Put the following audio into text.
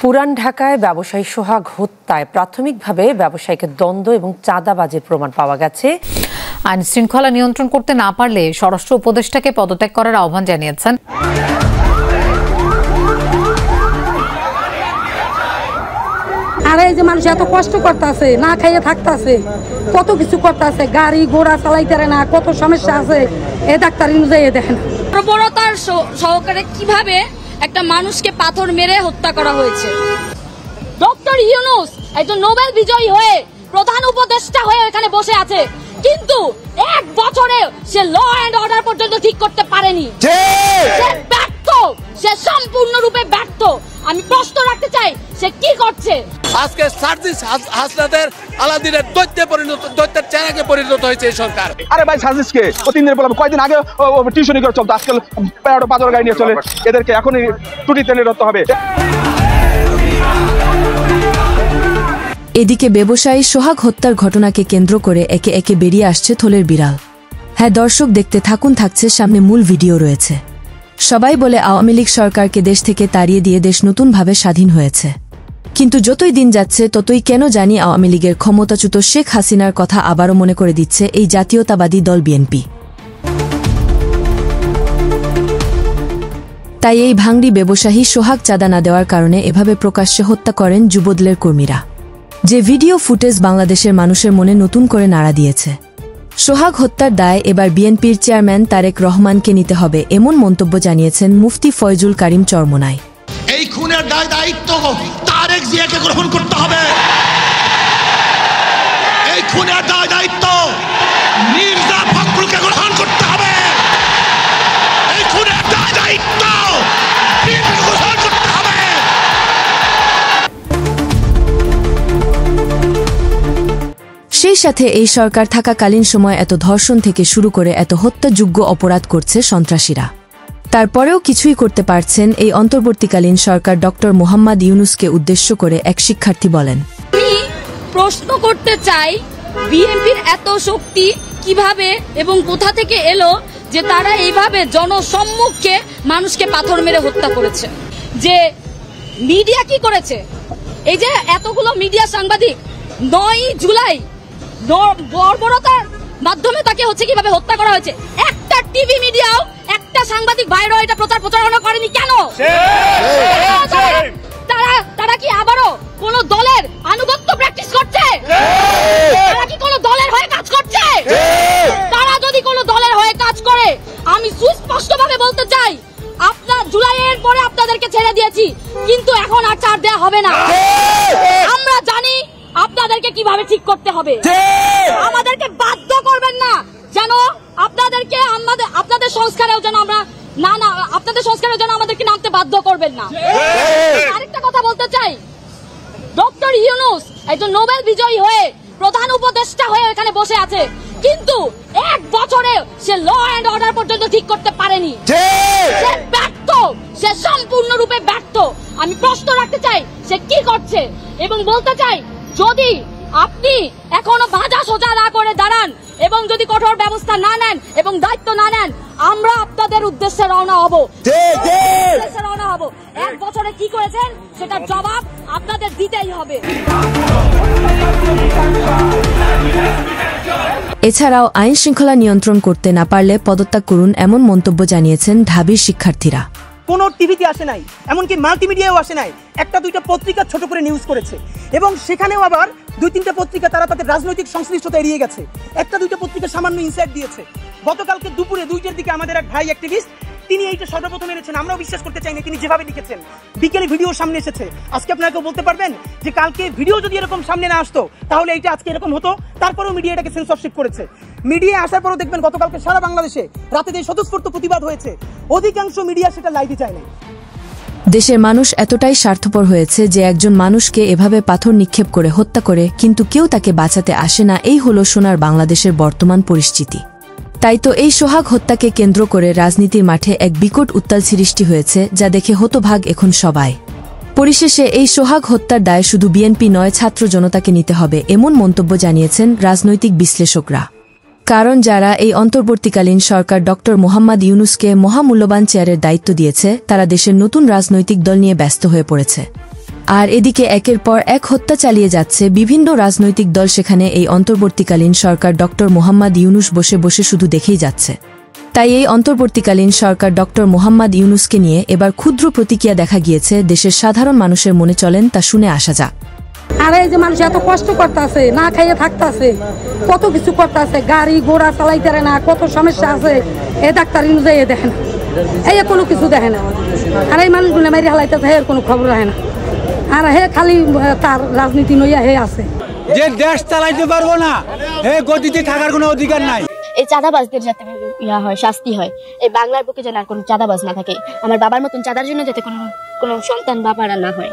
পুরান ঢাকায় ব্যবসায়ী সোহাগ হত্যায় প্রাথমিকভাবে ব্যবসায়ীকে দ্বন্দ্ব এবং চাঁদাবাজির প্রমাণ পাওয়া গেছে। আইন শৃঙ্খলা নিয়ন্ত্রণ করতে না পারলে স্বরাষ্ট্র উপদেষ্টাকে পদত্যাগ করার আহ্বান জানিয়েছেন। আর এই যে মানুষ এত কষ্ট করতেছে, না খাইয়ে থাকতেছে, কত কিছু করতেছে, গাড়ি ঘোড়া চালাইতে না, কত সমস্যা আছে। এই ডাক্তার অনুযায়ী দেখেন বর্বরতার সহকারে কিভাবে একটা মানুষকে পাথর মেরে হত্যা করা হয়েছে। ডক্টর ইউনূস একজন নোবেল বিজয়ী হয়ে প্রধান উপদেষ্টা হয়ে এখানে বসে আছে, কিন্তু এক বছরে সে ল এন্ড অর্ডার পর্যন্ত ঠিক করতে পারেনি। সে ব্যর্থ, সে সম্পূর্ণরূপে ব্যর্থ। আমি প্রশ্ন রাখতে চাই, সে কি করছে? আজকে সার্জিস হাসনাতের আলাদিনের দৈত্যের চেহারাকে পরিণত হয়েছে এই সরকার। আরে ভাই সার্জিসকে ও 3 দিন বললাম, কয়দিন আগে টিউশনি করে চলতো, আজকাল প্যারাডো বাজার গাড়ি নিয়ে চলে। এদেরকে এখনই টুটিতে নিরত হবে। এদিকে ব্যবসায়ী সোহাগ হত্যার ঘটনাকে কেন্দ্র করে একে একে বেরিয়ে আসছে থলের বিড়াল। হ্যাঁ দর্শক, দেখতে থাকুন, থাকছে সামনে মূল ভিডিও রয়েছে। সবাই বলে আওয়ামী লীগ সরকারকে দেশ থেকে তাড়িয়ে দিয়ে দেশ নতুনভাবে স্বাধীন হয়েছে, কিন্তু যতই দিন যাচ্ছে ততই কেন জানি আওয়ামী লীগের ক্ষমতাচ্যুত শেখ হাসিনার কথা আবারও মনে করে দিচ্ছে এই জাতীয়তাবাদী দল বিএনপি। তাই এই ভাঙড়ি ব্যবসায়ী সোহাগ চাঁদা না দেওয়ার কারণে এভাবে প্রকাশ্যে হত্যা করেন যুবদলের কর্মীরা, যে ভিডিও ফুটেজ বাংলাদেশের মানুষের মনে নতুন করে নাড়া দিয়েছে। সোহাগ হত্যার দায় এবার বিএনপির চেয়ারম্যান তারেক রহমানকে নিতে হবে, এমন মন্তব্য জানিয়েছেন মুফতি ফয়জুল কারীম চরমোনাই। এই খুনের দায়িত্ব তারেক জিয়াকে গ্রহণ করতে হবে। এই খুনের দায়িত্ব মির্জা ফখরুলকে গ্রহণ করতে হবে। এই খুনের দায়িত্ব বিএনপিকে গ্রহণ করতে হবে। সেই সাথে এই সরকার থাকাকালীন সময় এত ধর্ষণ থেকে শুরু করে এত হত্যাযোগ্য অপরাধ করছে সন্ত্রাসীরা, তারপরেও কিছুই করতে পারছেন এই অন্তর্বর্তীকালীন সরকার। ডক্টর মোহাম্মদ ইউনূসকে উদ্দেশ্য করে এক শিক্ষার্থী বলেন, আমি প্রশ্ন করতে চাই, বিএনপির এত শক্তি কিভাবে এবং কোথা থেকে এলো যে তারা এইভাবে জনসম্মুখে মানুষকে পাথর মেরে হত্যা করেছে? যে মিডিয়া কি করেছে? এই যে এতগুলো মিডিয়া সাংবাদিক 9 জুলাই বর্বরতার মাধ্যমে তাকে কিভাবে হত্যা করা হয়েছে, একটা টিভি মিডিয়াও একটা সাংবাদিক ভাইরা এটা প্রচারণা করেনি কেন? তারা কি আবারও কোন দলের আনুগত্য প্র্যাকটিস করছে? তারা কি কোন দলের হয়ে কাজ করছে? তারা যদি কোন দলের হয়ে কাজ করে, আমি সুস্পষ্টভাবে বলতে চাই, আপনার জুলাইয়ের পরে আপনাদেরকে ছেড়ে দিয়েছি, কিন্তু এখন আর ছাড় দেওয়া হবে না। আমরা জানি আপনাদেরকে কিভাবে ঠিক করতে হবে। আমাদেরকে বাধ্য করবেন না যেন আপনাদেরকে আপনাদের সংস্কারেও যেন আমরা না আপনাদের সংস্কারের জন্য আমাদেরকে নামতে বাধ্য করবেন না। আরেকটা কথা বলতে চাই, ডক্টর ইউনূস একজন নোবেল বিজয়ী হয়ে প্রধান উপদেষ্টা হয়ে এখানে বসে আছে, কিন্তু এক বছরে সে ল এন্ড অর্ডার পর্যন্ত ঠিক করতে পারেনি। সে ব্যর্থ, সে সম্পূর্ণরূপে ব্যর্থ। আমি প্রশ্ন রাখতে চাই, সে কি করছে? এবং বলতে চাই, যদি আপনি এখনো ভাজা সোজা না করে দাঁড়ান এবং যদি কঠোর ব্যবস্থা না নেন এবং দায়িত্ব না নেন, আমরা আপনাদের উদ্দেশ্যে রওনা হব। 1 বছরে কি করেছেন সেটার জবাব আপনাদের দিতেই হবে। এছাড়াও আইন শৃঙ্খলা নিয়ন্ত্রণ করতে না পারলে পদত্যাগ করুন, এমন মন্তব্য জানিয়েছেন ঢাবির শিক্ষার্থীরা। কোন টিভিতে আসে নাই, এমনকি মাল্টিমিডিয়াও আসে নাই, 1-2টা পত্রিকা ছোট করে নিউজ করেছে, এবং সেখানেও আবার 2-3টা পত্রিকা তারা তাদের রাজনৈতিক সংশ্লিষ্টতা এড়িয়ে গেছে। 1-2টা পত্রিকা সামান্য ইনসাইট দিয়েছে। গতকালকে দুপুরে 2টার দিকে আমাদের এক ভাই অ্যাক্টিভিস্ট, তিনি এইটা সর্বপ্রথম এনেছেন, আমরাও বিশ্বাস করতে চাই না তিনি যেভাবে লিখেছেন। বিকেলে ভিডিও সামনে এসেছে। আজকে আপনাকে বলতে পারবেন যে কালকে ভিডিও যদি এরকম সামনে না আসতো তাহলে এইটা আজকে এরকম হতো। তারপরেও মিডিয়া এটাকে সেন্সরশিপ করেছে। মিডিয়া আসার পরও দেখবেন গতকালকে সারা বাংলাদেশে রাতে যে স্বতঃস্ফূর্ত প্রতিবাদ হয়েছে, অধিকাংশ মিডিয়া সেটা লাইভে চায় না। দেশের মানুষ এতটাই স্বার্থপর হয়েছে যে একজন মানুষকে এভাবে পাথর নিক্ষেপ করে হত্যা করে, কিন্তু কেউ তাকে বাঁচাতে আসে না। এই হলো সোনার বাংলাদেশের বর্তমান পরিস্থিতি। তাই তো এই সোহাগ হত্যাকে কেন্দ্র করে রাজনীতির মাঠে এক বিকট উত্তাল সৃষ্টি হয়েছে, যা দেখে হতভাগ এখন সবাই। পরিশেষে এই সোহাগ হত্যার দায় শুধু বিএনপি নয়, ছাত্র জনতাকে নিতে হবে, এমন মন্তব্য জানিয়েছেন রাজনৈতিক বিশ্লেষকরা। কারণ যারা এই অন্তর্বর্তীকালীন সরকার ডক্টর মোহাম্মদ ইউনূসকে মহামূল্যবান চেয়ারের দায়িত্ব দিয়েছে, তারা দেশের নতুন রাজনৈতিক দল নিয়ে ব্যস্ত হয়ে পড়েছে। আর এদিকে একের পর এক হত্যা চালিয়ে যাচ্ছে বিভিন্ন রাজনৈতিক দল। সেখানে এই অন্তর্বর্তীকালীন সরকার ডক্টর মোহাম্মদ ইউনূস বসে বসে শুধু দেখেই যাচ্ছে। তাই এই অন্তর্বর্তীকালীন সরকার ডক্টর মোহাম্মদ ইউনূসকে নিয়ে এবার ক্ষুদ্র প্রতিক্রিয়া দেখা গিয়েছে দেশের সাধারণ মানুষের মনে। চলেন তা শুনে আসা যাক। আর এই যে মানুষ এত কষ্ট করতেছে, না খাইয়ে থাকতেছে, কত কিছু করতেছে, গাড়ি ঘোড়া চালাইতে পারে না, কত সমস্যা আছে, এ ডাক্তার ইনুযায়ী দেখে না, এই কোনো কিছু দেখে না। আর এই মানুষগুলো মেরে হালাইতেছে, এর কোনো খবর রাখে না। আর হে খালি তার রাজনীতি নইয়া হে আছে। যে দেশ চালাইতে পারবো না, হে গদিতে থাকার কোনো অধিকার নাই। এই চাঁদাবাজদের যাতে হয়, শাস্তি হয়, এই বাংলার বুকে যেন আর কোনো চাঁদাবাজ না থাকে। আমার বাবার মতন চাঁদার জন্য যাতে কোনো সন্তান বাবারা না হয়।